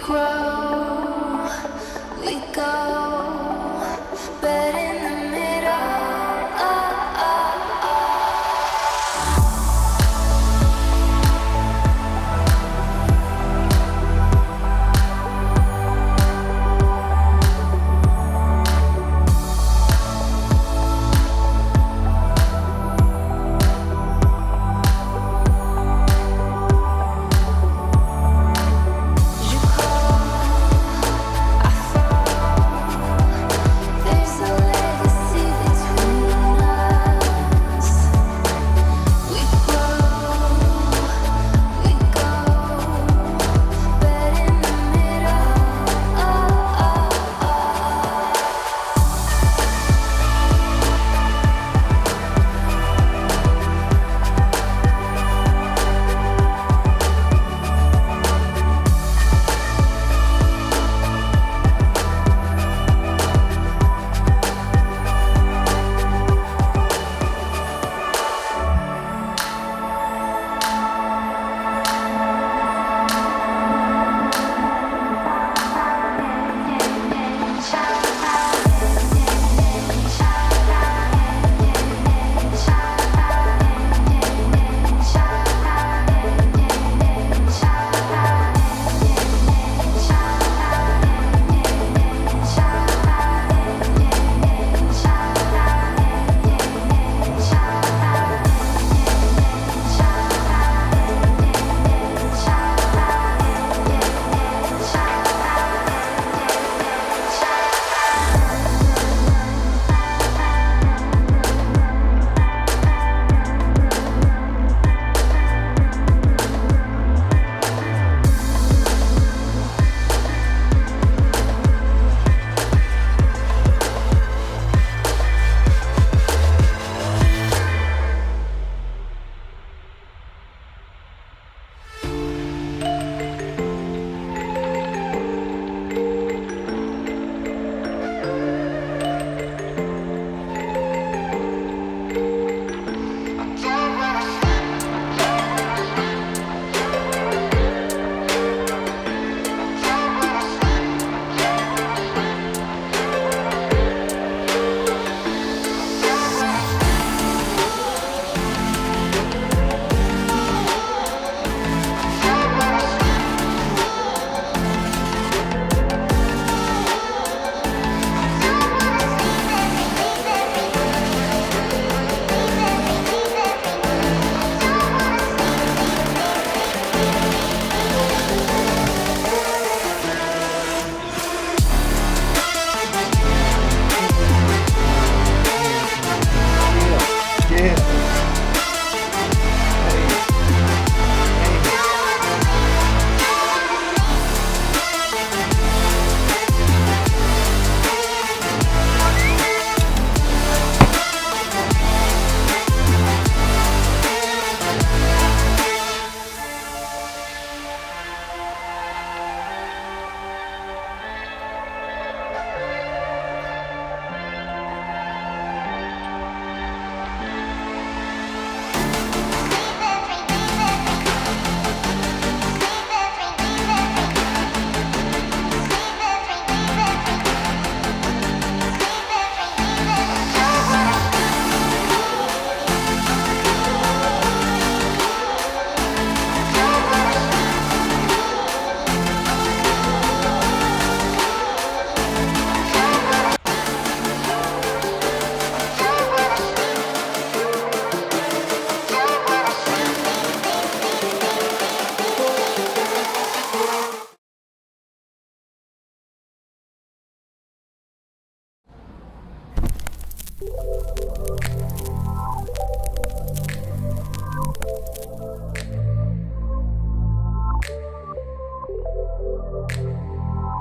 grow, we go, but in the middle.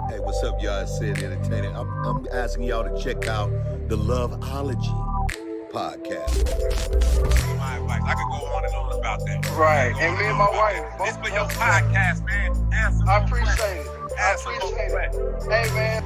Hey, what's up, y'all? It's Sid Entertainment. I'm asking y'all to check out the Loveology podcast. My advice. I could go on and on about that. Right. And me and my wife. This for your podcast, man. Answer I the appreciate question. it. I Answer the appreciate question. it. Hey, man.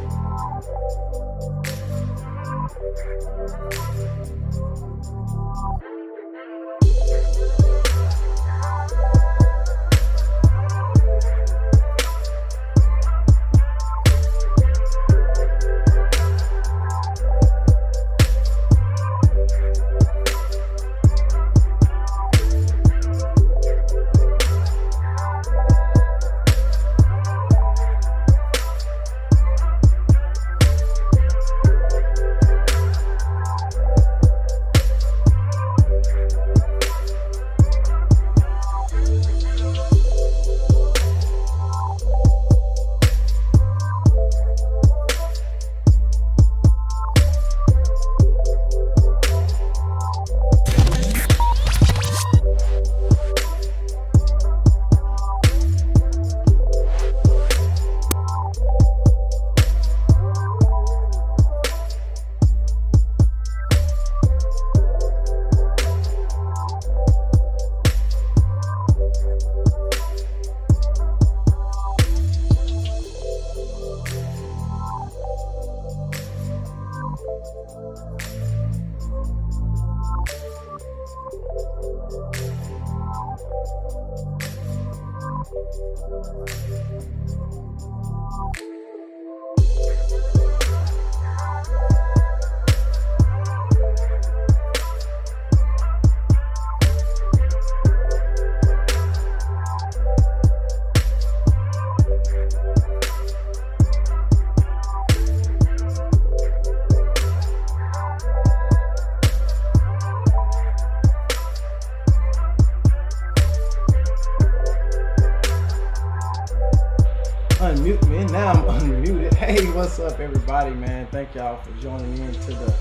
Unmute me, and now I'm unmuted. Hey, what's up, everybody, man? Thank y'all for joining in to the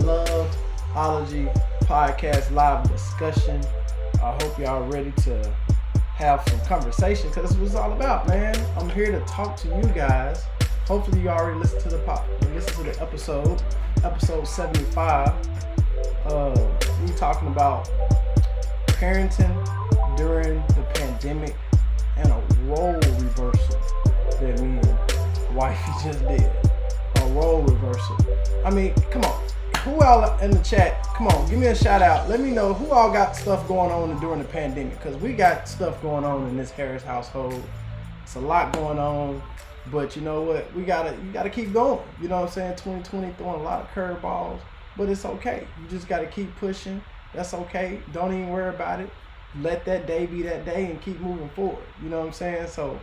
Loveology podcast live discussion. I hope y'all ready to have some conversation, because that's what it's all about, man. I'm here to talk to you guys. Hopefully you already listened to the episode 75. We talking about parenting during the pandemic and a role reversal that me and wifey just did. A role reversal. I mean, come on. Who all in the chat? Come on, give me a shout out. Let me know who all got stuff going on during the pandemic, because we got stuff going on in this Harris household. It's a lot going on, but you know what? You gotta keep going. You know what I'm saying? 2020 throwing a lot of curveballs, but it's okay. You just gotta keep pushing. That's okay. Don't even worry about it. Let that day be that day and keep moving forward. You know what I'm saying? So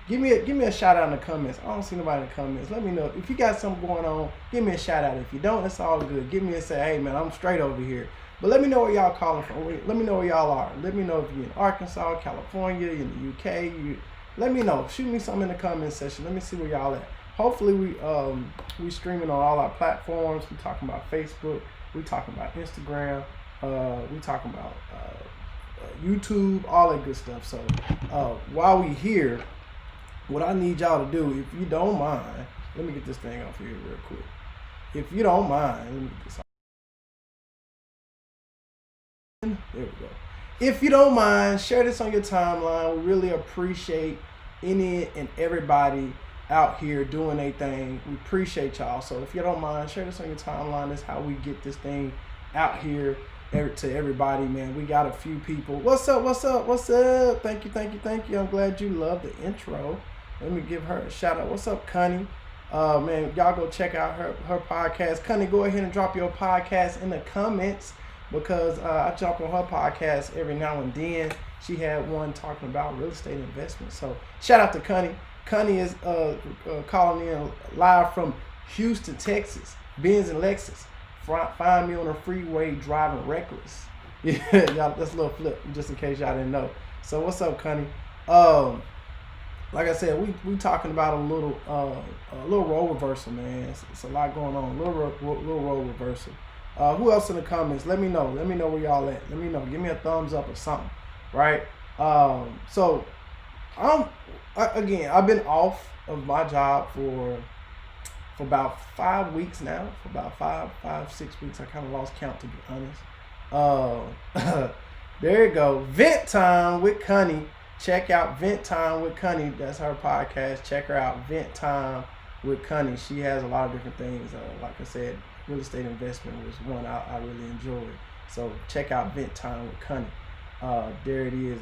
give me a shout out in the comments. I don't see nobody in the comments. Let me know if you got something going on. Give me a shout out. If you don't, it's all good. Give me a say, hey man, I'm straight over here. But let me know where y'all calling from. Let me know where y'all are. Let me know if you're in Arkansas, California, in the UK. Let me know. Shoot me something in the comment section. Let me see where y'all at. Hopefully we streaming on all our platforms. We talking about Facebook. We talking about Instagram. We talking about YouTube, all that good stuff. So while we here, what I need y'all to do, if you don't mind, let me get this thing off here real quick. If you don't mind, let me get this off. There we go. If you don't mind, share this on your timeline. We really appreciate any and everybody out here doing their thing. We appreciate y'all. So if you don't mind, share this on your timeline. That's how we get this thing out here to everybody, man. We got a few people. What's up? Thank you. I'm glad you love the intro. Let me give her a shout out. What's up, Connie? Man, y'all go check out her podcast. Connie, go ahead and drop your podcast in the comments, because I jump on her podcast every now and then. She had one talking about real estate investment. So shout out to Connie. Connie is calling in live from Houston, Texas. Benz and Lexus. Find me on the freeway driving reckless. Yeah, y'all, that's a little flip, just in case y'all didn't know. So what's up, Connie? Like I said, we talking about a little role reversal, man. It's a lot going on. Little role reversal. Who else in the comments? Let me know. Let me know where y'all at. Let me know. Give me a thumbs up or something, right? So I've been off of my job for about 5 weeks now. For about 6 weeks. I kind of lost count, to be honest. There you go. Vent Time with Connie. Check out Vent Time with Connie. That's her podcast. Check her out. Vent Time with Connie. She has a lot of different things. Like I said, real estate investment was one I really enjoyed. So check out Vent Time with Connie. There it is.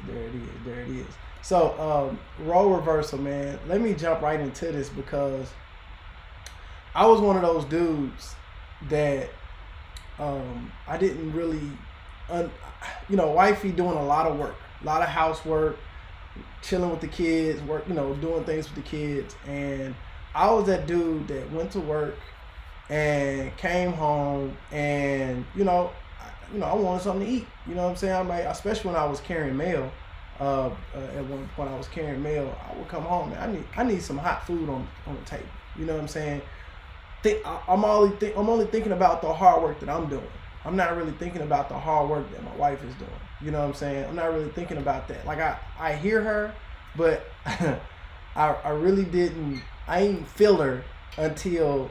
So role reversal, man. Let me jump right into this, because I was one of those dudes that I didn't really, wifey doing a lot of work, a lot of housework, chilling with the kids, doing things with the kids. And I was that dude that went to work and came home and, I wanted something to eat. You know what I'm saying? I'm like, especially when I was carrying mail. At one point I was carrying mail. I would come home, man. I need some hot food on the table. You know what I'm saying? I'm only thinking about the hard work that I'm doing. I'm not really thinking about the hard work that my wife is doing. You know what I'm saying? I'm not really thinking about that. Like I hear her, but I really didn't. I ain't feel her until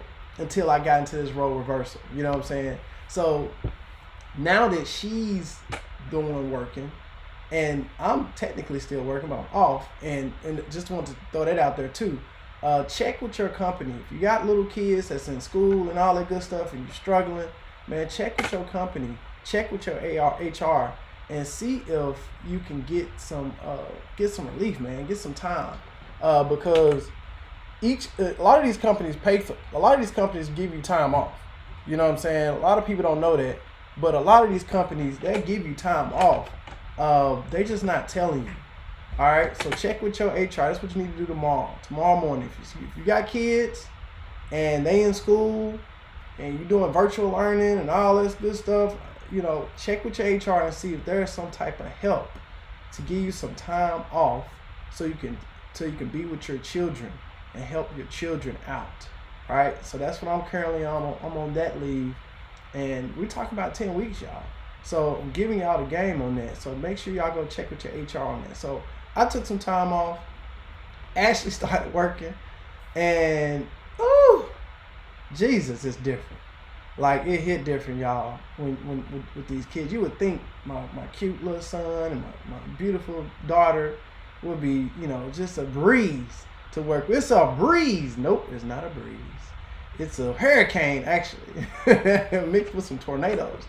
I got into this role reversal. You know what I'm saying? So now that she's working, and I'm technically still working, but I'm off, and just want to throw that out there too. Check with your company. If you got little kids that's in school and all that good stuff and you're struggling, man, check with your company. Check with your HR and see if you can get some relief, man. Get some time, because a lot of these companies give you time off. You know what I'm saying? A lot of people don't know that, but a lot of these companies, they give you time off. They're just not telling you. All right, so check with your HR. That's what you need to do tomorrow morning. If you got kids and they in school and you're doing virtual learning and all this good stuff, check with your HR and see if there's some type of help to give you some time off so you can be with your children and help your children out. All right, so that's what I'm currently on. I'm on that leave, and we talk about 10 weeks, y'all. So I'm giving y'all the game on that. So make sure y'all go check with your HR on that. So I took some time off. Ashley started working, and Jesus, it's different. Like, it hit different, y'all. When with these kids, you would think my cute little son and my beautiful daughter would be, just a breeze to work with. It's a breeze. Nope, it's not a breeze. It's a hurricane, actually, mixed with some tornadoes.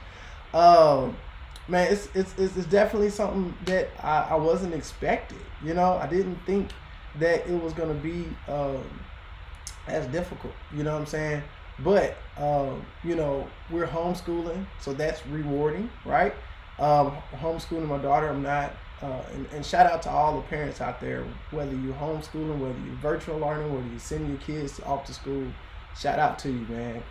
Man, it's definitely something that I wasn't expecting. I didn't think that it was gonna be as difficult. You know what I'm saying? But we're homeschooling, so that's rewarding, right? Homeschooling my daughter. I'm not. And shout out to all the parents out there, whether you're homeschooling, whether you're virtual learning, whether you're sending your kids off to school. Shout out to you, man.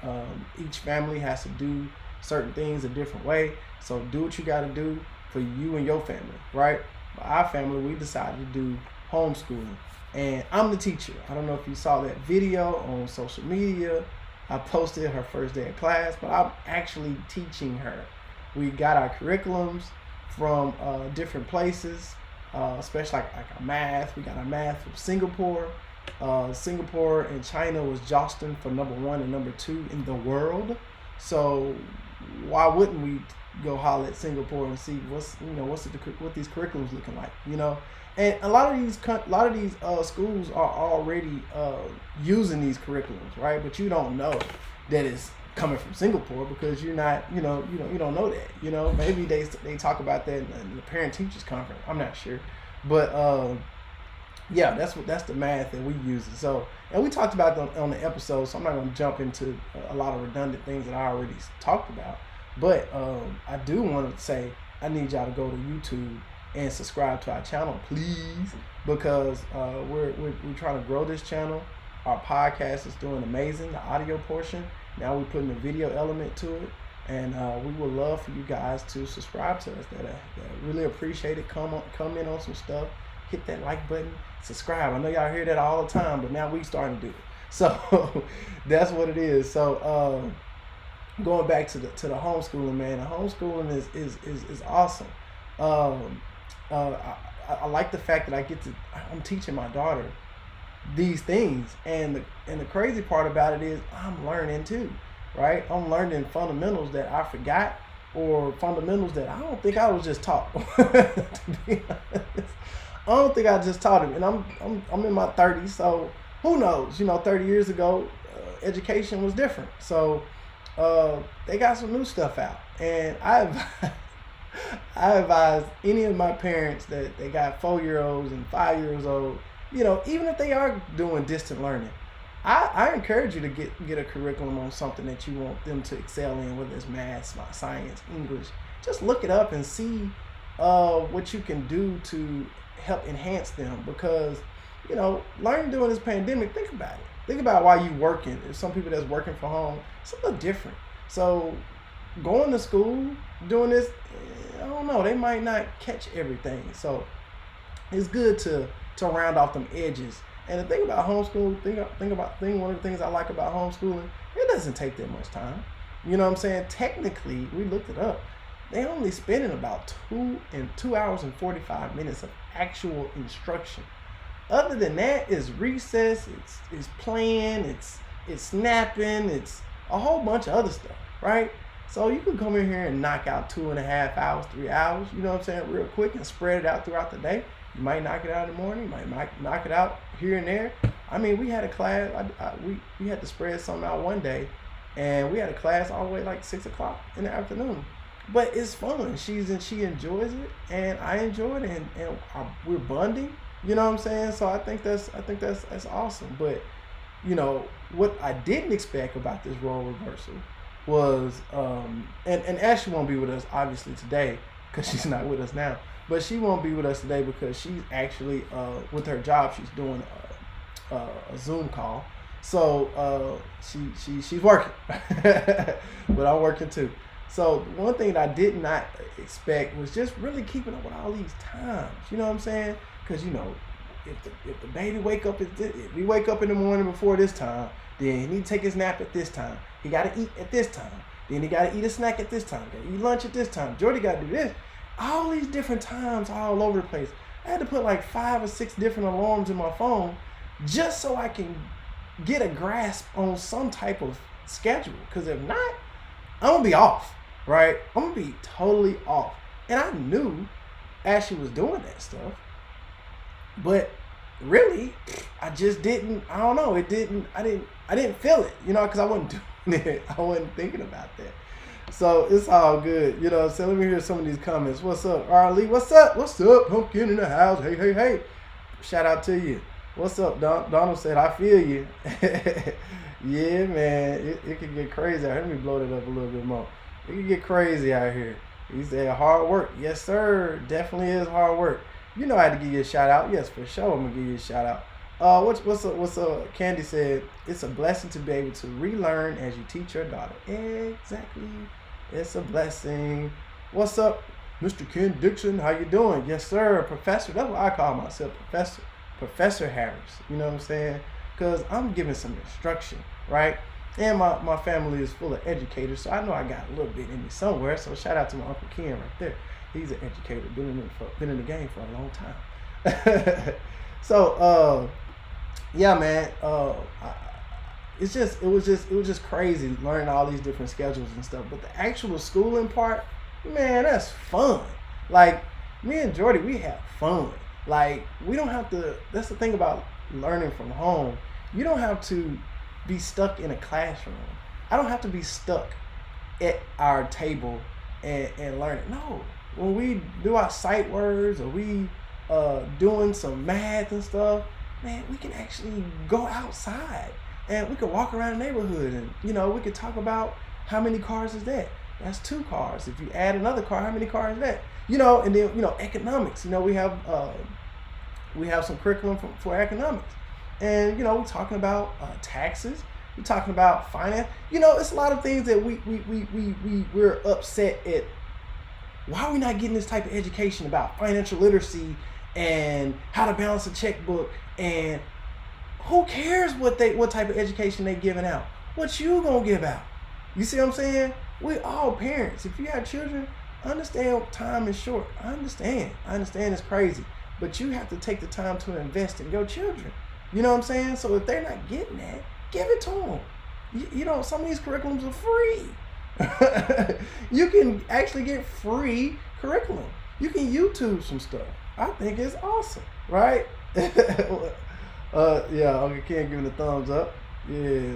Each family has to do certain things a different way. So do what you got to do for you and your family, right? For our family, we decided to do homeschooling. And I'm the teacher. I don't know if you saw that video on social media. I posted her first day of class, but I'm actually teaching her. We got our curriculums from different places, especially like our math. We got our math from Singapore. Singapore and China was jostling for number 1 and number 2 in the world. So why wouldn't we go holler at Singapore and see what these curriculums looking like? And a lot of these schools are already using these curriculums, right? But you don't know that it's coming from Singapore because you're not, you don't know that. Maybe they talk about that in the parent teachers conference. I'm not sure, but yeah, that's the math that we use. So, and we talked about it on the episode, so I'm not going to jump into a lot of redundant things that I already talked about. But I do want to say I need y'all to go to YouTube and subscribe to our channel, please, because we're trying to grow this channel. Our podcast is doing amazing, the audio portion. Now we're putting a video element to it, and we would love for you guys to subscribe to us. That really appreciate it. Come in on some stuff. Hit that like button, subscribe. I know y'all hear that all the time, but now we starting to do it. So that's what it is. So going back to the homeschooling, man. The homeschooling is awesome. I like the fact that I'm teaching my daughter these things, and the crazy part about it is I'm learning too, right? I'm learning fundamentals that I forgot, or fundamentals that I don't think I was just taught. To be honest, I don't think I just taught him, and I'm in my 30s, so who knows? 30 years ago, education was different. So they got some new stuff out, and I advise any of my parents that they got 4-year-olds and 5 years old, even if they are doing distant learning, I encourage you to get a curriculum on something that you want them to excel in, whether it's math, science, English. Just look it up and see what you can do to help enhance them, because learning during this pandemic, think about it. Think about why you working. There's some people that's working from home. It's a little different. So going to school, doing this, I don't know, they might not catch everything. So it's good to round off them edges. And the thing about homeschool, one of the things I like about homeschooling, it doesn't take that much time. You know what I'm saying? Technically, we looked it up. They only spending about 2 hours and 45 minutes of actual instruction. Other than that, it's recess, it's playing, it's snapping, it's a whole bunch of other stuff, right? So you can come in here and knock out 2.5 hours, 3 hours, you know what I'm saying, real quick, and spread it out throughout the day. You might knock it out in the morning, you might knock it out here and there. I mean, we had a class, we had to spread something out one day, and we had a class all the way like 6 o'clock in the afternoon. but it's fun. She enjoys it, and I enjoy it, and we're bonding. You know what I'm saying? So I think that's awesome. But what I didn't expect about this role reversal was, and Ashley won't be with us obviously today because she's not with us now. But she won't be with us today because she's actually with her job. She's doing a Zoom call. So she's working, but I'm working too. So one thing that I did not expect was just really keeping up with all these times. You know what I'm saying? Because if the baby if we wake up in the morning before this time, then he need to take his nap at this time. He got to eat at this time. Then he got to eat a snack at this time. Got to eat lunch at this time. Jordy got to do this. All these different times all over the place. I had to put like 5 or 6 different alarms in my phone just so I can get a grasp on some type of schedule. Because if not, I'm going to be off, right? I'm going to be totally off. And I knew Ashley was doing that stuff. But really, I just didn't, I don't know, I didn't feel it, because I wasn't doing it. I wasn't thinking about that. So it's all good, So let me hear some of these comments. What's up, Arlie? What's up? What's up? Pumpkin in the house. Hey. Shout out to you. What's up, Donald said, I feel you. Yeah, man, it can get crazy out here. Let me blow it up a little bit more. It can get crazy out here. He said hard work. Yes, sir. Definitely is hard work. I had to give you a shout out. Yes, for sure. I'm gonna give you a shout out. What's up? Candy said it's a blessing to be able to relearn as you teach your daughter. Exactly. It's a blessing. What's up, Mr. Ken Dixon? How you doing? Yes, sir. Professor. That's what I call myself, Professor. Professor Harris. You know what I'm saying? Because I'm giving some instruction, right? And my family is full of educators, so I know I got a little bit in me somewhere. So shout out to my Uncle Ken right there. He's an educator, been in the game for a long time. So yeah, man. It was just crazy learning all these different schedules and stuff. But the actual schooling part, man, that's fun. Like me and Jordy, we have fun. Like we don't have to. That's the thing about learning from home. You don't have to be stuck in a classroom. I don't have to be stuck at our table and learn it. No. When we do our sight words or we doing some math and stuff, man, we can actually go outside and we can walk around the neighborhood and, we could talk about how many cars is that? That's 2 cars. If you add another car, how many cars is that? And then, economics. We have some curriculum for economics. And, we're talking about taxes. We're talking about finance. It's a lot of things that we're upset at. Why are we not getting this type of education about financial literacy and how to balance a checkbook? And who cares what type of education they giving out? What you gonna give out? You see what I'm saying? We all parents. If you have children, understand time is short. I understand it's crazy. But you have to take the time to invest in your children. You know what I'm saying? So if they're not getting that, give it to them. Some of these curriculums are free. You can actually get free curriculum. You can YouTube some stuff. I think it's awesome, right? Yeah, Uncle Ken giving a thumbs up. Yeah,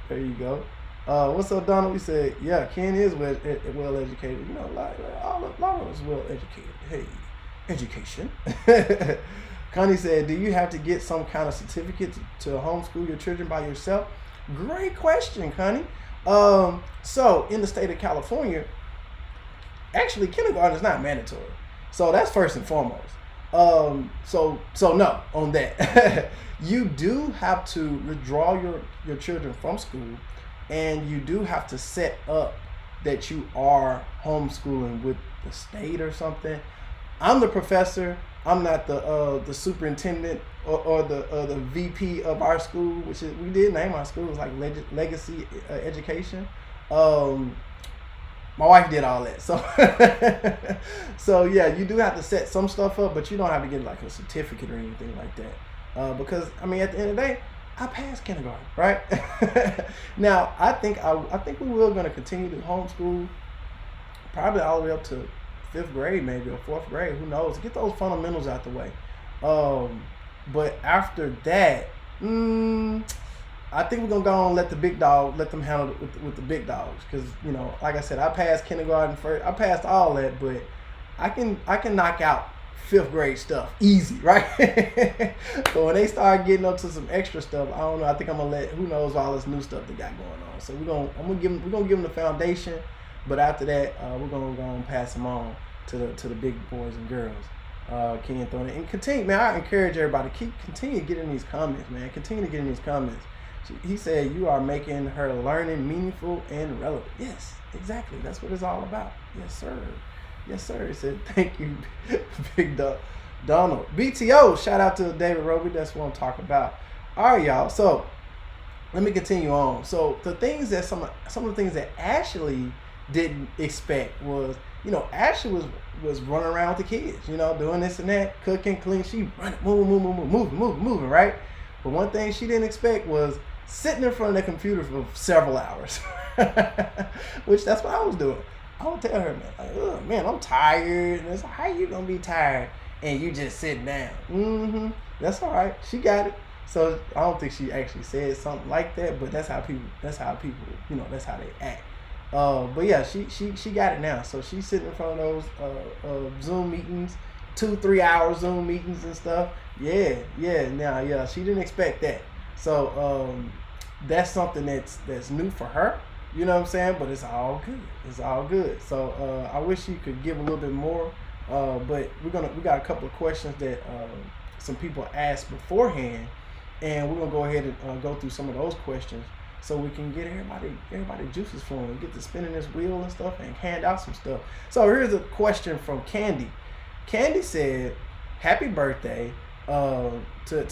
there you go. What's up, Donald? We said, yeah, Ken is well educated. A lot of us well educated. Hey, education. Connie said, do you have to get some kind of certificate to homeschool your children by yourself? Great question, Connie. So in the state of California, actually kindergarten is not mandatory. So that's first and foremost. So no on that. You do have to withdraw your children from school, and you do have to set up that you are homeschooling with the state or something. I'm the professor. I'm not the superintendent or the VP of our school, which is, we did name our school. It was like Legacy Education. My wife did all that. So yeah, you do have to set some stuff up, but you don't have to get like a certificate or anything like that. Because at the end of the day, I passed kindergarten, right? Now I think we will going to continue to homeschool probably all the way up to 5th grade, maybe, or 4th grade, who knows? Get those fundamentals out the way. But after that, I think we're gonna go on and let them handle it with the big dogs, because like I said, I passed kindergarten, first, I passed all that, but I can knock out 5th grade stuff easy, right? But when they start getting up to some extra stuff, I don't know. I think I'm gonna let who knows all this new stuff they got going on. So we're gonna give them the foundation, but after that, we're gonna go and pass them on to the big boys and girls. Ken throwing it and continue, man. I encourage everybody continue getting these comments, man. Continue to get in these comments. He said you are making her learning meaningful and relevant. Yes, exactly. That's what it's all about. Yes, sir. Yes, sir. He said, thank you, Big Donald. BTO, shout out to David Roby. That's what I'm talking about. All right, y'all. So let me continue on. So the things that some of the things that Ashley didn't expect was, Ashley was running around with the kids, doing this and that, cooking, clean. She running, moving, right? But one thing she didn't expect was sitting in front of the computer for several hours, which that's what I was doing. I would tell her, man, like, oh, man, I'm tired. And it's like, how you gonna be tired and you just sitting down? That's all right. She got it. So I don't think she actually said something like that, but that's how people, that's how they act. But yeah, she got it now. So she's sitting in front of those Zoom meetings, 2-3 hour Zoom meetings and stuff. Yeah. She didn't expect that. So that's something that's new for her. You know what I'm saying? But it's all good. It's all good. So I wish you could give a little bit more. But we got a couple of questions that some people asked beforehand, and we're gonna go ahead and go through some of those questions so we can get everybody juices flowing, get to spinning this wheel and stuff, and hand out some stuff. So here's a question from Candy. Candy said, "Happy birthday to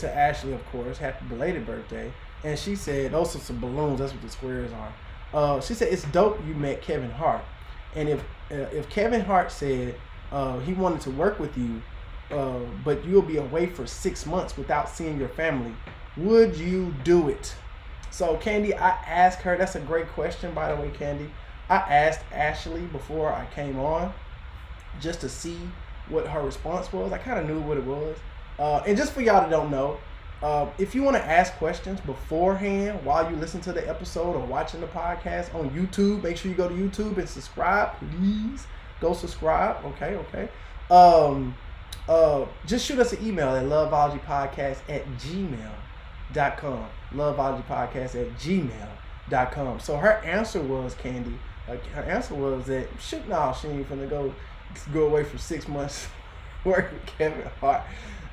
Ashley, of course. Happy belated birthday." And she said, "Those are some balloons. That's what the squares are." She said, "It's dope you met Kevin Hart, and if Kevin Hart said he wanted to work with you, but you'll be away for 6 months without seeing your family, would you do it?" So Candy, I asked her. That's a great question, by the way, Candy. I asked Ashley before I came on just to see what her response was. I kind of knew what it was, and just for y'all that don't know. If you want to ask questions beforehand while you listen to the episode or watching the podcast on YouTube, make sure you go to YouTube and subscribe. Please go subscribe. Okay. Just shoot us an email at loveologypodcast@gmail.com. loveologypodcast@gmail.com. So her answer was, Candy, her answer was that she ain't finna go away for 6 months working with Kevin Hart.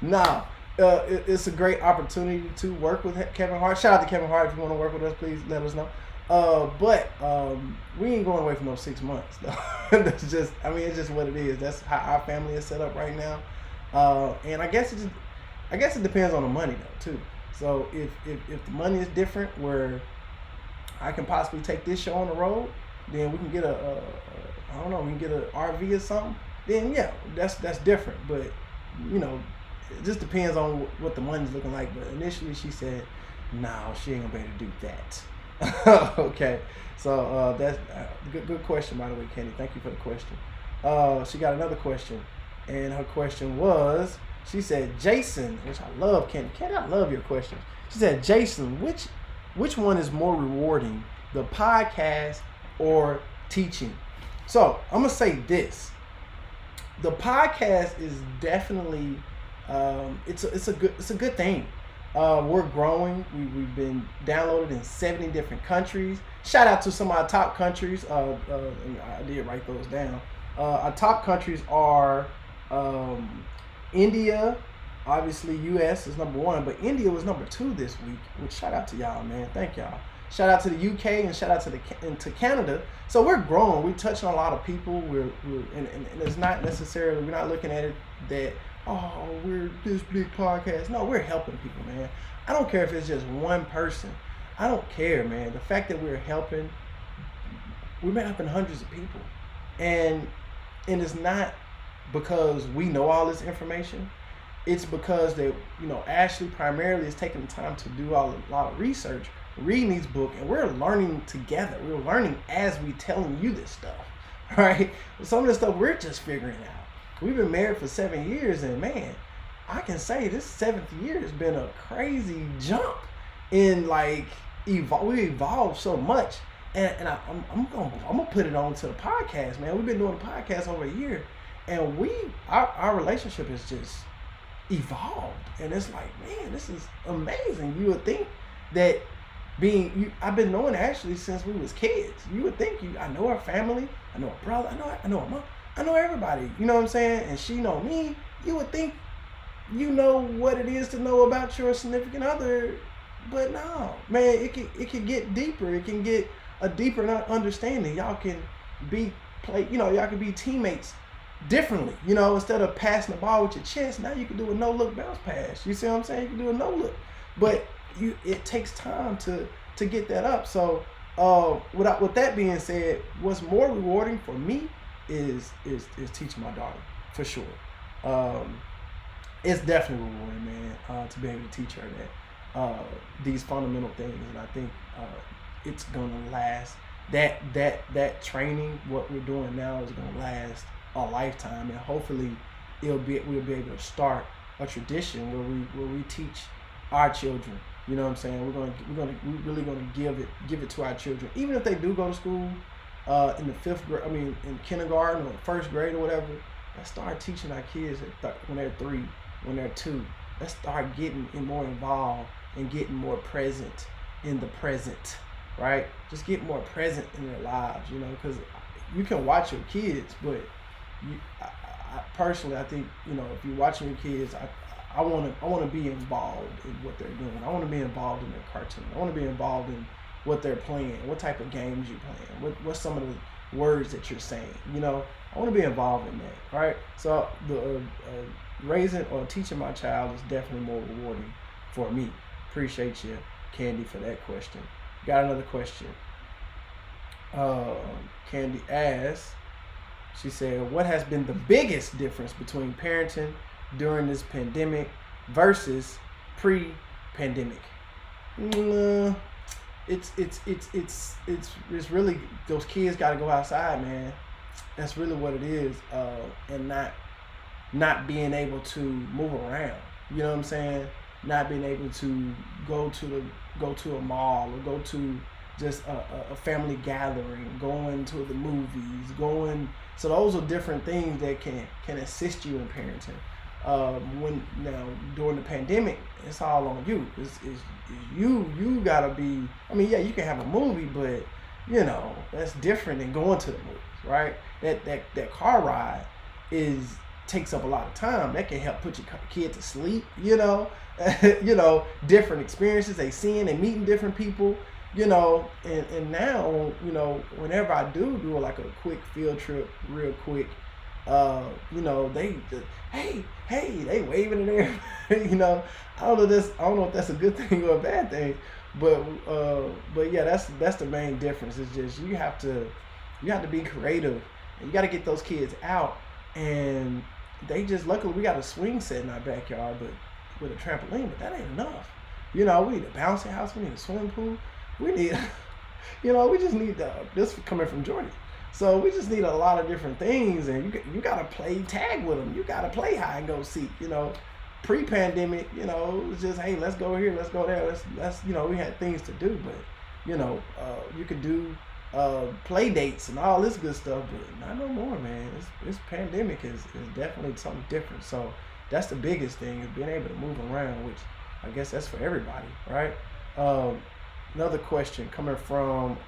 Nah. It's a great opportunity to work with Kevin Hart. Shout out to Kevin Hart. If you want to work with us, please let us know. But we ain't going away for no 6 months. That's just, it's just what it is. That's how our family is set up right now. And I guess it depends on the money though too. So if the money is different, where I can possibly take this show on the road, then we can get we can get an RV or something. Then yeah, that's different. But it just depends on what the money's looking like. But initially she said, no, she ain't gonna be able to do that. Okay, so that's good question, by the way, Kenny. Thank you for the question. She got another question, and her question was, she said, Jason, which I love, Kenny. Kenny, I love your questions. She said, Jason, which one is more rewarding, the podcast or teaching? So I'm gonna say this: the podcast is definitely it's a good thing. We're growing. We've been downloaded in 70 different countries. Shout out to some of our top countries. I did write those down. Our top countries are India, obviously US is number 1, but India was number 2 this week. Which shout out to y'all, man. Thank y'all. Shout out to the UK and shout out to Canada. So we're growing. We're touching a lot of people. And it's not necessarily, we're not looking at it that, oh, we're this big podcast. No, we're helping people, man. I don't care if it's just one person. I don't care, man. The fact that we're helping hundreds of people. And it's not because we know all this information. It's because that, Ashley primarily is taking the time to do a lot of research, reading these books, and we're learning together. We're learning as we telling you this stuff, right? Some of the stuff we're just figuring out. We've been married for 7 years, and man, I can say this 7th year has been a crazy jump in we evolved so much, and I'm gonna put it on to the podcast, man. We've been doing the podcast over a year, and our relationship has just evolved, and it's like, man, this is amazing. You would think that I've been knowing Ashley since we was kids. You would think I know her family, I know her brother, I know her mom, I know everybody. You know what I'm saying? And she know me. You would think you know what it is to know about your significant other, but no, man. It can get deeper. It can get a deeper understanding. Y'all can y'all can be teammates differently. Instead of passing the ball with your chest, now you can do a no look bounce pass. You see what I'm saying? You can do a no look, but it takes time to get that up. So with that being said, what's more rewarding for me is teaching my daughter, for sure. It's definitely rewarding, man, to be able to teach her that these fundamental things, and I think it's gonna last. That training, what we're doing now, is gonna last a lifetime, and hopefully we'll be able to start a tradition where we teach our children. You know what I'm saying? We're really gonna give it to our children, even if they do go to school in the fifth grade. I mean, in kindergarten or first grade or whatever. Let's start teaching our kids when they're 3, when they're 2. Let's start getting more involved and getting more present in the present, right? Just get more present in their lives, because you can watch your kids, but I personally, I think, if you're watching your kids, I want to be involved in what they're doing. I want to be involved in their cartoon. I want to be involved in what they're playing, what type of games you're playing, what's some of the words that you're saying. I want to be involved in that, right? So the raising or teaching my child is definitely more rewarding for me. Appreciate you, Candy, for that question. Got another question. Candy asks, she said, what has been the biggest difference between parenting during this pandemic versus pre-pandemic? It's really, those kids got to go outside, man. That's really what it is, and not being able to move around. You know what I'm saying? Not being able to go to a mall or go to just a family gathering, going to the movies, So those are different things that can assist you in parenting. During the pandemic, it's all on you. It's you gotta be. I mean, yeah, you can have a movie, but that's different than going to the movies, right? That car ride takes up a lot of time. That can help put your kid to sleep. Different experiences they seeing, they meeting different people. And now, whenever I do like a quick field trip, real quick, they they waving in there. I don't know if that's a good thing or a bad thing, but yeah, that's the main difference. It's just you have to be creative, and you got to get those kids out. And they just, luckily we got a swing set in our backyard, but with a trampoline, but that ain't enough. We need a bouncy house, we need a swimming pool, we need, we just need this coming from Jordan. So we just need a lot of different things, and you got to play tag with them. You got to play hide and go seek. Pre-pandemic, it was just, hey, let's go here, let's go there. Let's we had things to do, but you could do play dates and all this good stuff, but not no more, man. This pandemic is definitely something different. So that's the biggest thing, is being able to move around, which I guess that's for everybody, right? Another question coming from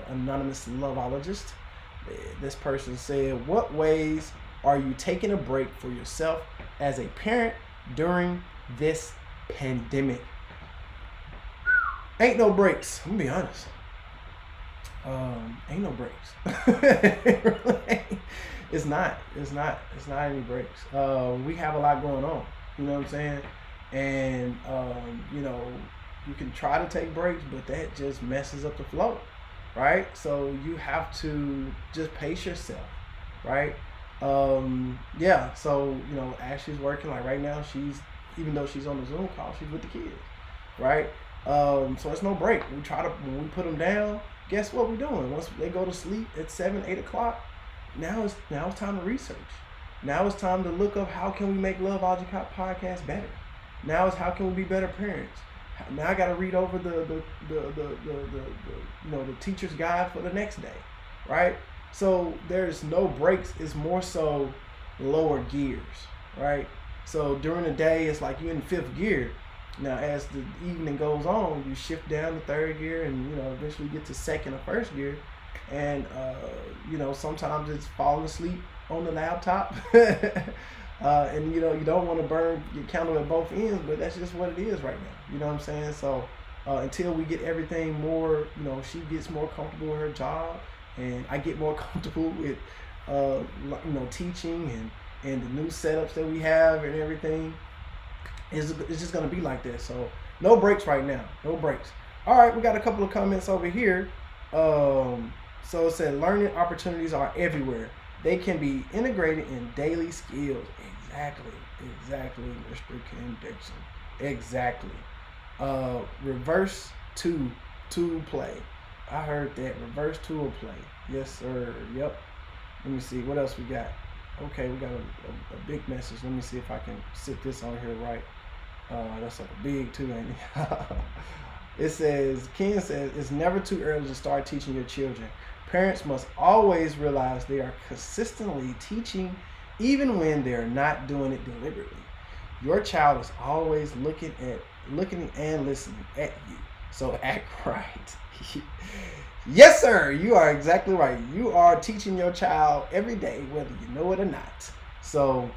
anonymous loveologist. This person said, what ways are you taking a break for yourself as a parent during this pandemic? Ain't no breaks. I'm gonna be honest. Ain't no breaks. It's not any breaks. We have a lot going on. You know what I'm saying? And you can try to take breaks, but that just messes up the flow. Right? So you have to just pace yourself, right? Yeah, so Ashley's working, like right now, even though she's on the Zoom call, she's with the kids, right? So it's no break. When we put them down, guess what we're doing? Once they go to sleep at 7, 8 o'clock, now it's time to research. Now it's time to look up, how can we make Love Algebra Podcast better? Now it's, how can we be better parents? Now I got to read over the teacher's guide for the next day, right? So there's no breaks. It's more so lower gears, right? So during the day, it's like you're in fifth gear. Now, as the evening goes on, you shift down to third gear, and eventually get to second or first gear. And sometimes it's falling asleep on the laptop, and you don't want to burn your candle at both ends, but that's just what it is right now. You know what I'm saying? So until we get everything more, she gets more comfortable with her job, and I get more comfortable with teaching and the new setups that we have and everything. It's just gonna be like that. So no breaks right now. No breaks. All right, we got a couple of comments over here. So it said learning opportunities are everywhere. They can be integrated in daily skills. Exactly, Mr. Ken Dixon. Exactly. Reverse to play. I heard that. Reverse tool play. Yes, sir. Yep. Let me see. What else we got? Okay, we got a big message. Let me see if I can sit this on here right. That's like a big too, ain't it? It says, Ken says, it's never too early to start teaching your children. Parents must always realize they are consistently teaching even when they're not doing it deliberately. Your child is always looking and listening at you. So act right. Yes, sir. You are exactly right. You are teaching your child every day, whether you know it or not. So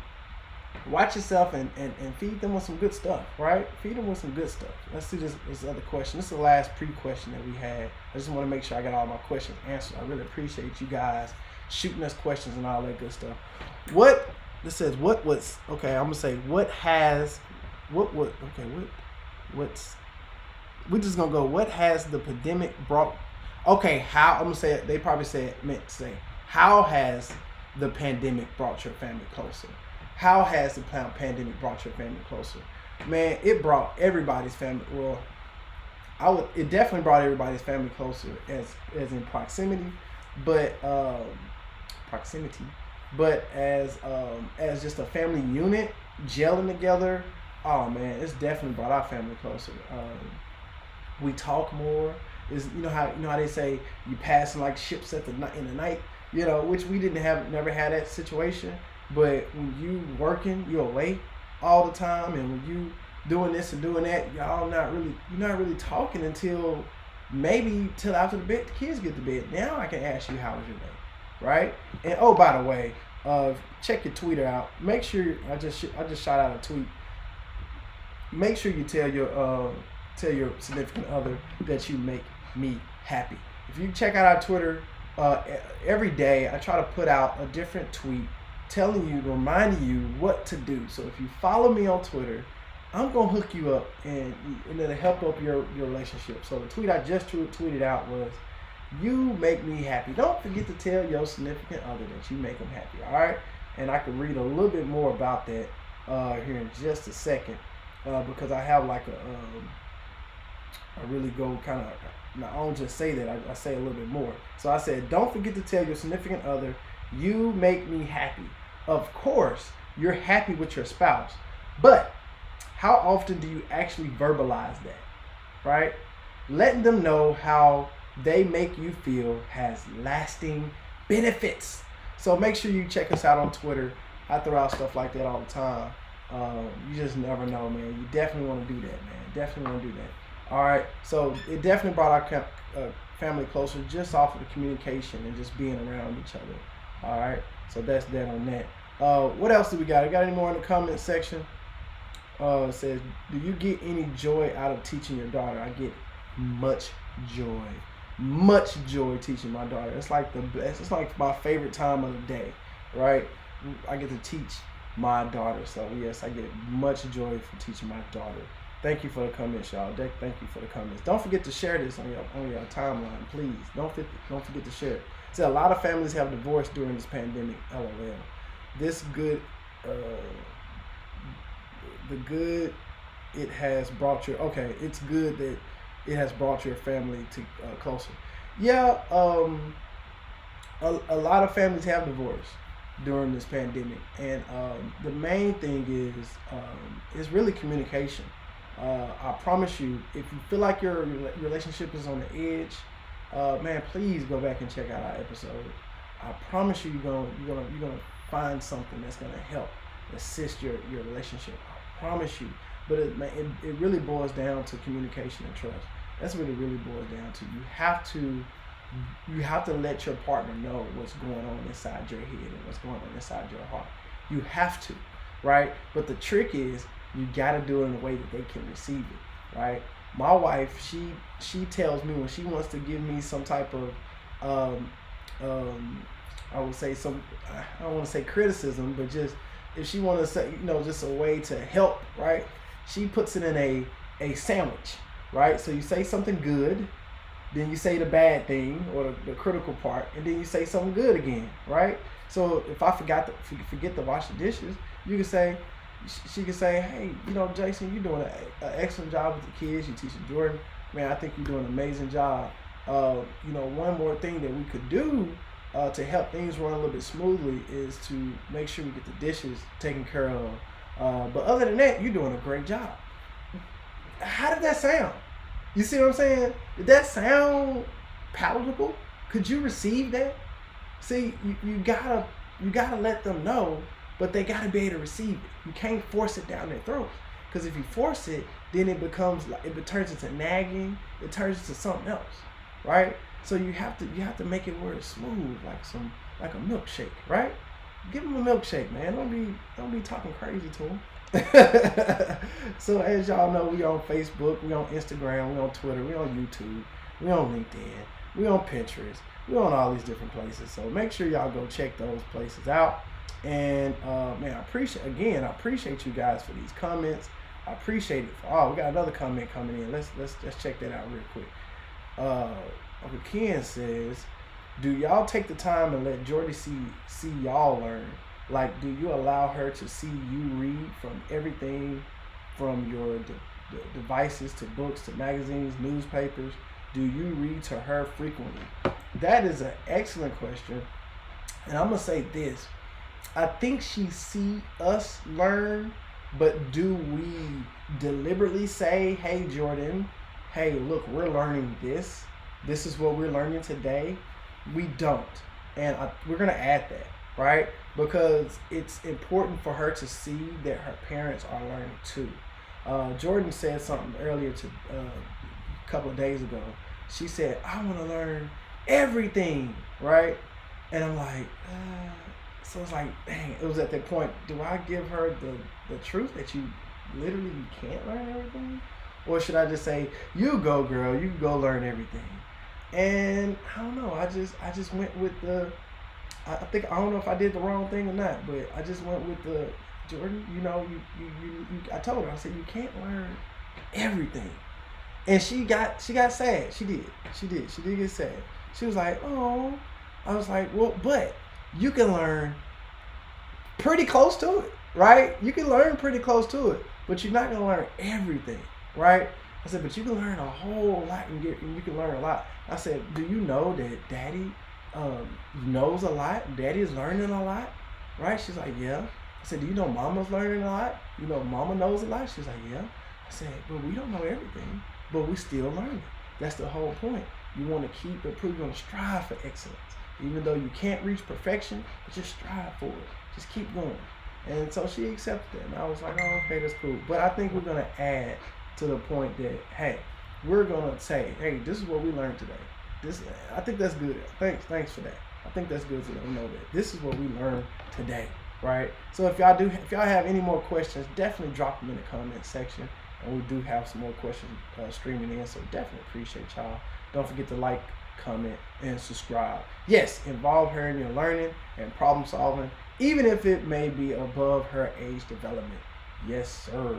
watch yourself and feed them with some good stuff, right? Feed them with some good stuff. Let's see this other question. This is the last pre-question that we had. I just want to make sure I got all my questions answered. I really appreciate you guys shooting us questions and all that good stuff. This says, we're just going to go, what has the pandemic brought, I'm going to say it, they probably meant to say, how has the pandemic brought your family closer? How has the pandemic brought your family closer? Man, it brought everybody's family. Well, it definitely brought everybody's family closer as in proximity, but as just a family unit gelling together. Oh man, it's definitely brought our family closer. We talk more. Is how they say you passing like ships in the night. Which we never had that situation. But when you working, you're away all the time, and when you doing this and doing that, you're not really talking until maybe till after the kids get to bed. Now I can ask you, how was your day, right? And oh, by the way, check your Twitter out. Make sure I just shot out a tweet. Make sure you tell your significant other that you make me happy. If you check out our Twitter, every day I try to put out a different tweet reminding you what to do. So if you follow me on Twitter, I'm gonna hook you up and it'll help up your relationship. So the tweet I just tweeted out was, you make me happy. Don't forget to tell your significant other that you make them happy. All right, and I can read a little bit more about that here in just a second, because I have like a really go kind of, I don't just say that, I say a little bit more. So I said, don't forget to tell your significant other, you make me happy. Of course, you're happy with your spouse, but how often do you actually verbalize that, right? Letting them know how they make you feel has lasting benefits. So make sure you check us out on Twitter. I throw out stuff like that all the time. You just never know, man. You definitely want to do that, man. Definitely want to do that. All right. So it definitely brought our family closer just off of the communication and just being around each other. All right. So that's that on that. What else do we got? Got any more in the comment section? It says, do you get any joy out of teaching your daughter? I get much joy teaching my daughter. It's like the best. It's like my favorite time of the day, right? I get to teach my daughter. So yes, I get much joy from teaching my daughter. Thank you for the comments, y'all. Thank you for the comments. Don't forget to share this on your timeline, please. Don't forget to share it. So a lot of families have divorced during this pandemic. LOL. This good, the good it has brought your. Okay, it's good that it has brought your family to closer. Yeah, a lot of families have divorced during this pandemic, and the main thing is really communication. I promise you, if you feel like your relationship is on the edge, man, please go back and check out our episode. I promise you, you're gonna find something that's gonna help assist your relationship. I promise you. But it really boils down to communication and trust. That's what it really boils down to. You have to let your partner know what's going on inside your head and what's going on inside your heart. You have to, right? But the trick is you got to do it in a way that they can receive it, right? My wife, she tells me when she wants to give me some type of I would say I don't want to say criticism, but just if she want to say, just a way to help, right? She puts it in a sandwich, right? So you say something good, then you say the bad thing or the critical part, and then you say something good again, right? So if I forget to wash the dishes, you can say, she can say, hey, Jason, you're doing an excellent job with the kids. You're teaching Jordan. Man, I think you're doing an amazing job. One more thing that we could do to help things run a little bit smoothly is to make sure we get the dishes taken care of. But other than that, you're doing a great job. How did that sound? You see what I'm saying? Did that sound palatable? Could you receive that? See, you gotta let them know, but they gotta be able to receive it. You can't force it down their throat, because if you force it, then it turns into nagging. It turns into something else, right? So you have to make it where it's smooth, like a milkshake, right? Give them a milkshake, man. Don't be talking crazy to them. So as y'all know, we on Facebook, we on Instagram, we on Twitter, we on YouTube, we on LinkedIn, we on Pinterest, we on all these different places. So make sure y'all go check those places out. And man, I appreciate you guys for these comments. I appreciate it. We got another comment coming in. Let's check that out real quick. Uncle Ken says, do y'all take the time and let Jordy see y'all learn? Like, do you allow her to see you read from everything from your devices to books to magazines, newspapers? Do you read to her frequently? That is an excellent question. And I'm going to say this. I think she see us learn, but do we deliberately say, hey, Jordan, hey, look, we're learning this. This is what we're learning today. We don't. And we're going to add that, right? Because it's important for her to see that her parents are learning too. Jordan said something earlier a couple of days ago. She said, I want to learn everything, right? And I'm like, so it's like, dang, it was at that point, do I give her the truth that you can't learn everything? Or should I just say, you go, girl, you go learn everything? And I don't know, I just went with I don't know if I did the wrong thing or not, but I just went with the, Jordan, I told her, I said, you can't learn everything. And she got sad. She did get sad. She was like, oh. I was like, well, but you can learn pretty close to it, right? You can learn pretty close to it, but you're not going to learn everything, right? I said, but you can learn a whole lot and you can learn a lot. I said, do you know that Daddy knows a lot? Daddy is learning a lot, right? She's like, yeah. I said, do you know Mama's learning a lot? You know Mama knows a lot? She's like, yeah. I said, but we don't know everything, but we still learning. That's the whole point. You want to keep improving, you want to strive for excellence. Even though you can't reach perfection, but just strive for it. Just keep going. And so she accepted it. And I was like, oh, okay, that's cool. But I think we're going to add to the point that, hey, we're going to say, hey, this is what we learned today. I think that's good. Thanks for that. I think that's good to let them know that this is what we learned today, right? So if y'all have any more questions, definitely drop them in the comment section. And we do have some more questions streaming in, so definitely appreciate y'all. Don't forget to like, comment, and subscribe. Yes, involve her in your learning and problem solving, even if it may be above her age development. Yes, sir.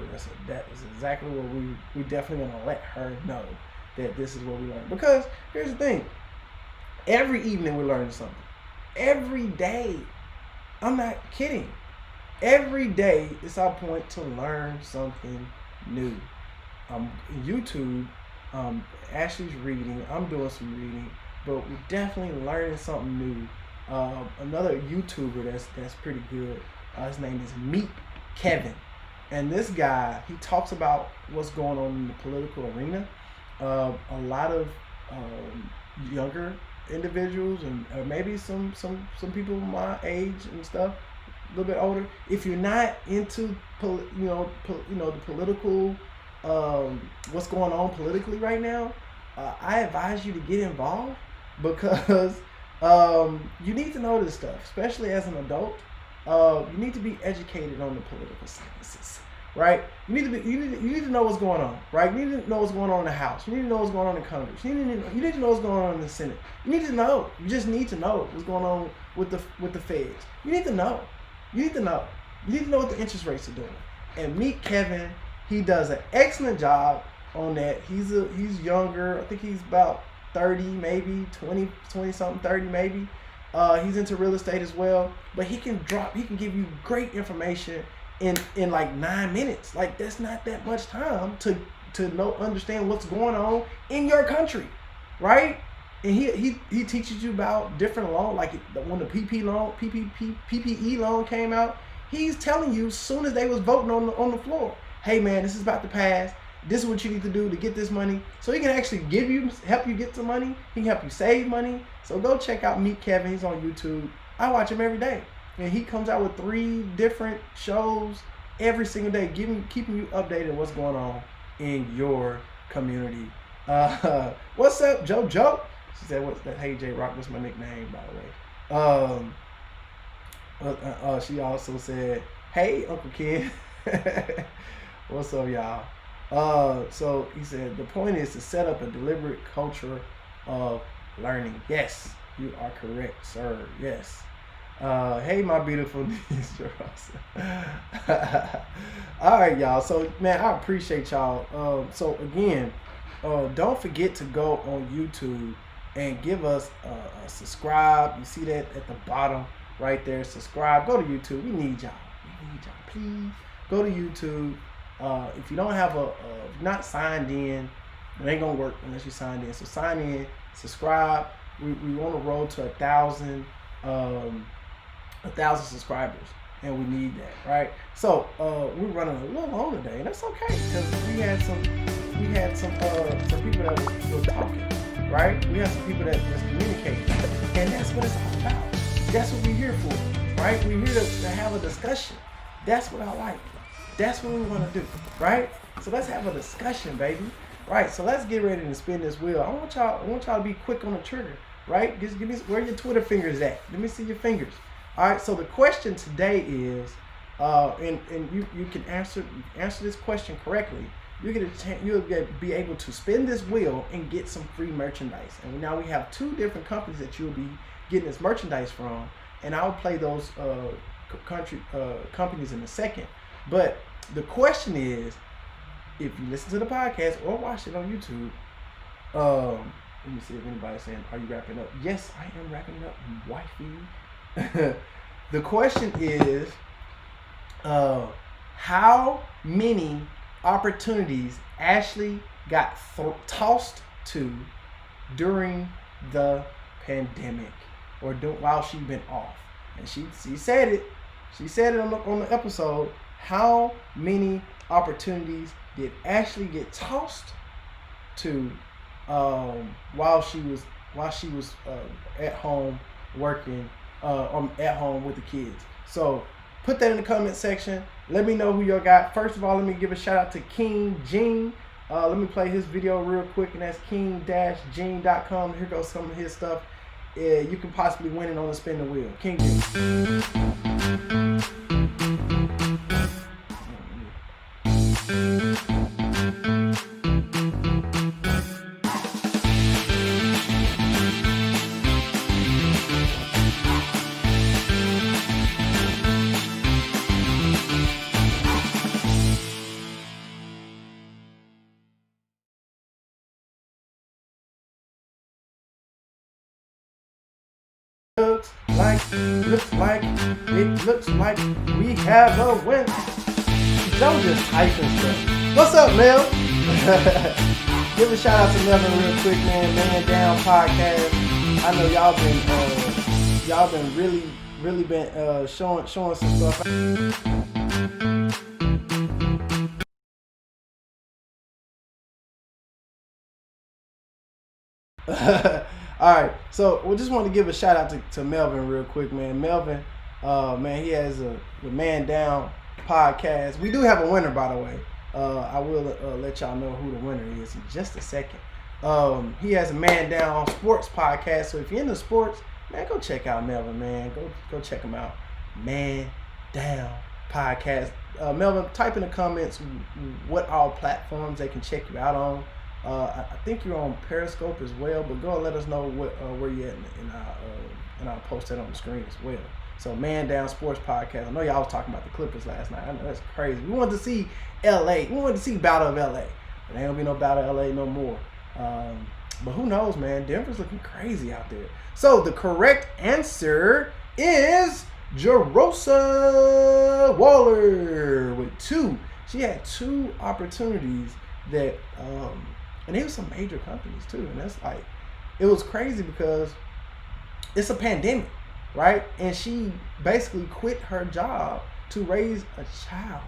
That is exactly what we definitely want to let her know, that this is what we learn. Because here's the thing. Every evening we're learning something. Every day. I'm not kidding. Every day it's our point to learn something new. YouTube, Ashley's reading, I'm doing some reading, but we're definitely learning something new. Another YouTuber that's pretty good, his name is Meet Kevin. And this guy, he talks about what's going on in the political arena. A lot of younger individuals and maybe some people my age and stuff, a little bit older. If you're not into the political, what's going on politically right now, I advise you to get involved because you need to know this stuff, especially as an adult. You need to be educated on the political sciences, right? You need to know what's going on, right? You need to know what's going on in the House. You need to know what's going on in Congress. You need to know what's going on in the Senate. You need to know. You just need to know what's going on with the feds. You need to know. You need to know. You need to know what the interest rates are doing. And meet Kevin. He does an excellent job on that. He's younger. I think he's about 30, maybe 20 something, 30 maybe. He's into real estate as well, but he can give you great information in like 9 minutes. Like, that's not that much time to understand what's going on in your country, right? And he teaches you about different loans, like when the PPE loan came out. He's telling you as soon as they was voting on the floor, hey man, this is about to pass. This is what you need to do to get this money. So he can actually help you get some money. He can help you save money. So go check out Meet Kevin. He's on YouTube. I watch him every day. And he comes out with 3 different shows every single day, keeping you updated on what's going on in your community. What's up, JoJo? She said, "What's that? Hey, J Rock, that's my nickname, by the way." She also said, "Hey, Uncle Ken." What's up, y'all? So he said, the point is to set up a deliberate culture of learning. Yes, you are correct, sir. Yes. Hey, my beautiful niece, Jerasa. All right, y'all. So, man, I appreciate y'all. So, again, don't forget to go on YouTube and give us a subscribe. You see that at the bottom right there. Subscribe. Go to YouTube. We need y'all. Please go to YouTube. If you don't have not signed in, it ain't gonna work unless you signed in. So sign in, subscribe. We want to roll to 1,000 subscribers, and we need that, right? So we're running a little long today, and that's okay because we had some people that were talking, right? We have some people that was communicating, and that's what it's all about. That's what we're here for, right? We're here to have a discussion. That's what I like. That's what we want to do, right? So let's have a discussion, baby. Right, so let's get ready to spin this wheel. I want y'all to be quick on the trigger, right? Just give me where your Twitter fingers at. Let me see your fingers. All right, so the question today is, and you can answer this question correctly. You'll be able to spin this wheel and get some free merchandise. And now we have 2 different companies that you'll be getting this merchandise from, and I'll play those companies in a second. But the question is, if you listen to the podcast or watch it on YouTube, let me see if anybody's saying, are you wrapping up? Yes, I am wrapping up, wifey. The question is, how many opportunities Ashley got tossed to during the pandemic or while she's been off? And she said it. She said it on the episode. How many opportunities did Ashley get tossed to while she was at home working, at home with the kids? So put that in the comment section. Let me know who y'all got. First of all, let me give a shout out to King Gene. Let me play his video real quick, and that's king-gene.com. Here goes some of his stuff. You can possibly win it on the spin the wheel. King Gene. Looks like we have a win. Don't just hyping stuff. What's up, Mel? Give a shout out to Melvin real quick, man. Man Down Podcast. I know y'all been really been showing some stuff. All right, so we just want to give a shout out to Melvin real quick, man. Melvin, man, he has the Man Down podcast. We do have a winner, by the way. I will let y'all know who the winner is in just a second. He has a Man Down Sports podcast. So if you're into sports, man, go check out Melvin, man. Go check him out. Man Down podcast. Melvin, type in the comments what all platforms they can check you out on. I think you're on Periscope as well, but go and let us know where you're at, and I'll post that on the screen as well. So, Man Down Sports Podcast. I know y'all was talking about the Clippers last night. I know that's crazy. We wanted to see LA. We wanted to see Battle of LA, but there ain't gonna be no Battle of LA no more. But who knows, man? Denver's looking crazy out there. So the correct answer is Jerosa Waller with 2. She had 2 opportunities that, and it was some major companies too. And that's like, it was crazy because it's a pandemic, right? And she basically quit her job to raise a child,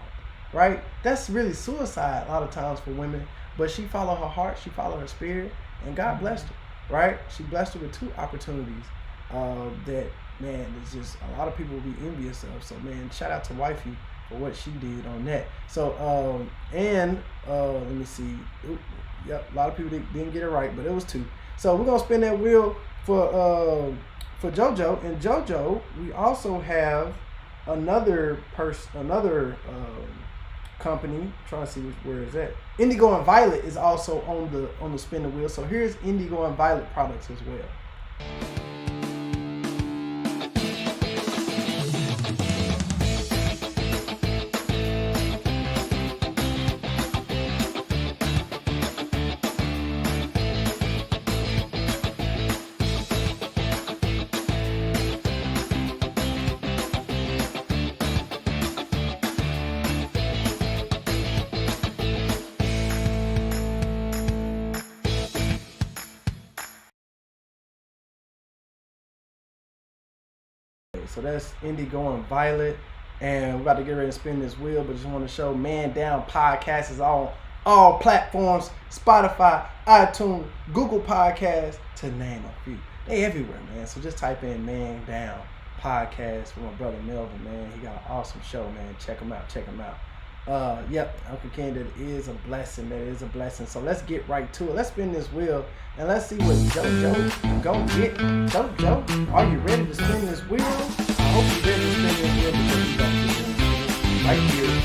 right? That's really suicide a lot of times for women. But she followed her heart, she followed her spirit, and God blessed her, right? She blessed her with 2 opportunities that, man, it's just a lot of people will be envious of. So, man, shout out to Wifey for what she did on that. So, let me see. Yep, a lot of people didn't get it right, but it was 2. So we're gonna spin that wheel for JoJo, and JoJo, we also have another company. I'm trying to see where is that. Indigo and Violet is also on the spin the wheel. So here's Indigo and Violet products as well. So that's Indigo and Violet, and we're about to get ready to spin this wheel, but just want to show Man Down Podcast is on all platforms: Spotify, iTunes, Google Podcasts, to name a few. They everywhere, man. So just type in Man Down Podcast for my brother Melvin, man. He got an awesome show, man. Check him out. Yep, Uncle Ken, that is a blessing. So let's get right to it. Let's spin this wheel and let's see what JoJo gonna get. JoJo, are you ready to spin this wheel? I hope you're ready to spin this wheel because you got this right here.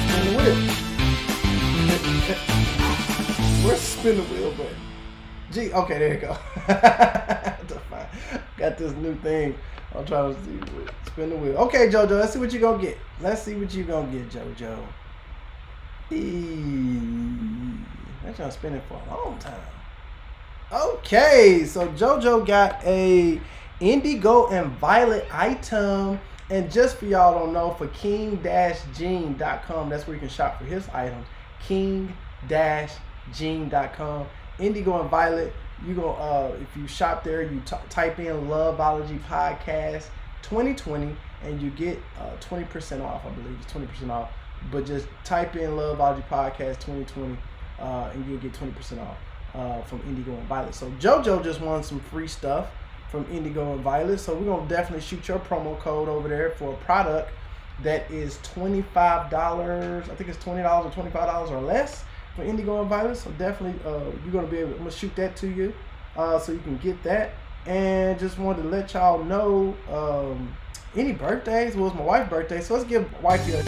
Spin the wheel. Where's the spin the wheel button? Gee, okay, there you go. Got this new thing. I'm trying to see. Spin the wheel. Okay, JoJo, let's see what you're going to get. JoJo. I'm trying to spin it for a long time. Okay, so JoJo got a Indigo and Violet item. And just for y'all don't know, for king-jean.com, that's where you can shop for his items. king-jean.com. Indigo and Violet. You go if you shop there, you type in Loveology Podcast 2020 and you get 20% off. I believe it's 20% off. But just type in Loveology Podcast 2020 and you'll get 20% off from Indigo and Violet. So JoJo just won some free stuff from Indigo and Violet. So we're gonna definitely shoot your promo code over there for a product that is $25. I think it's $20 or $25 or less for Indigo and Violet. So definitely you're gonna be able. I'm gonna shoot that to you so you can get that. And just wanted to let y'all know any birthdays. Well, it's my wife's birthday, so let's give wifey a.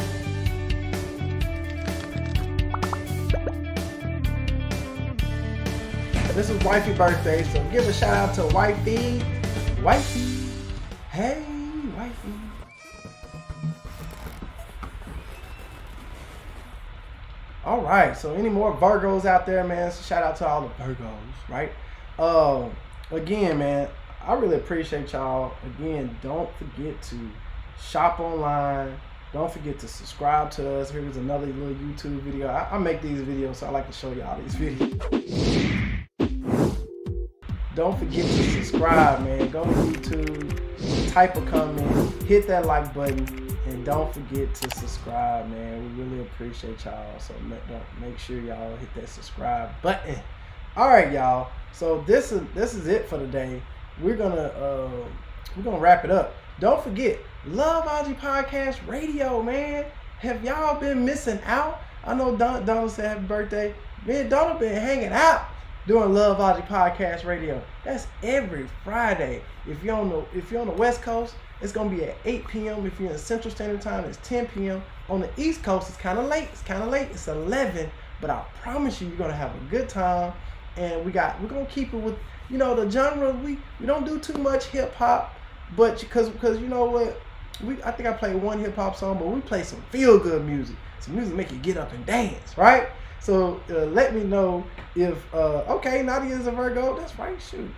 This is wifey birthday, so give a shout out to wifey. Wifey, hey wifey. All right, so any more Virgos out there, man? So shout out to all the Virgos, right? Again, man, I really appreciate y'all. Again, don't forget to shop online. Don't forget to subscribe to us. Here's another little YouTube video. I make these videos, so I like to show y'all these videos. Don't forget to subscribe, man. Go to YouTube, type a comment, hit that like button, and don't forget to subscribe, man. We really appreciate y'all. So make sure y'all hit that subscribe button. All right, y'all. So this is it for today. We're gonna wrap it up. Don't forget, Love Ology Podcast Radio, man. Have y'all been missing out? I know Donald said happy birthday. Me and Donald been hanging out doing Love Ology Podcast Radio. That's every Friday. If you're on the West Coast, it's gonna be at 8 p.m. If you're in Central Standard Time, it's 10 p.m. On the East Coast, it's kind of late. It's 11. But I promise you're gonna have a good time. And we're gonna keep it with, the genre. We don't do too much hip hop, but because you know what, I think I played one hip hop song, but we play some feel good music. Some music make you get up and dance, right? So let me know if okay, Nadia is a Virgo. That's right. Shoot,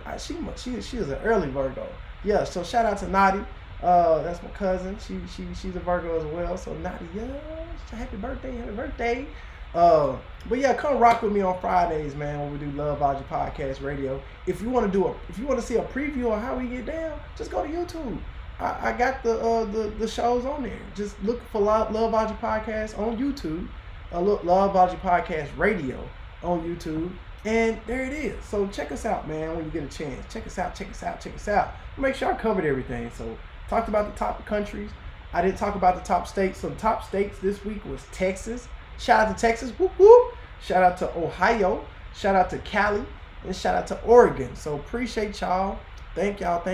she is an early Virgo. Yeah. So shout out to Nadia. That's my cousin. She's a Virgo as well. So Nadia, happy birthday. But yeah, come rock with me on Fridays, man, when we do Love Ology Podcast Radio. If you want to see a preview of how we get down, just go to YouTube. I got the shows on there. Just look for Love Ology Podcast on YouTube. Look Love Ology Podcast Radio on YouTube, and there it is. So check us out, man, when you get a chance. Check us out. Make sure I covered everything. So talked about the top countries. I didn't talk about the top states. So the top states this week was Texas. Shout out to Texas, whoop whoop. Shout out to Ohio. Shout out to Cali, and shout out to Oregon. So appreciate y'all. Thank y'all for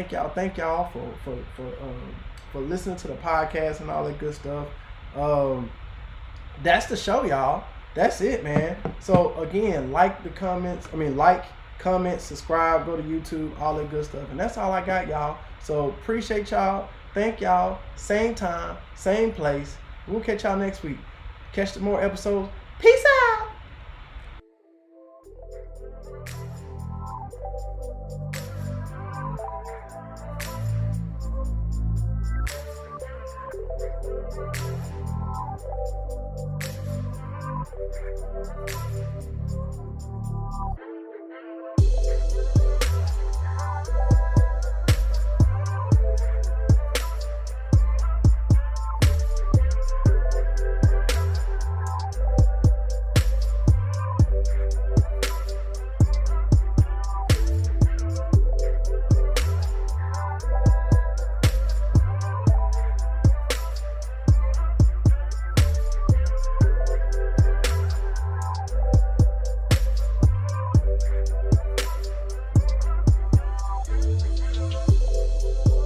listening to the podcast and all that good stuff. That's the show, y'all. That's it, man. So again, like, comment, subscribe, go to YouTube, all that good stuff. And that's all I got, y'all. So appreciate y'all. Thank y'all. Same time, same place. We'll catch y'all next week. Catch some more episodes. Peace out.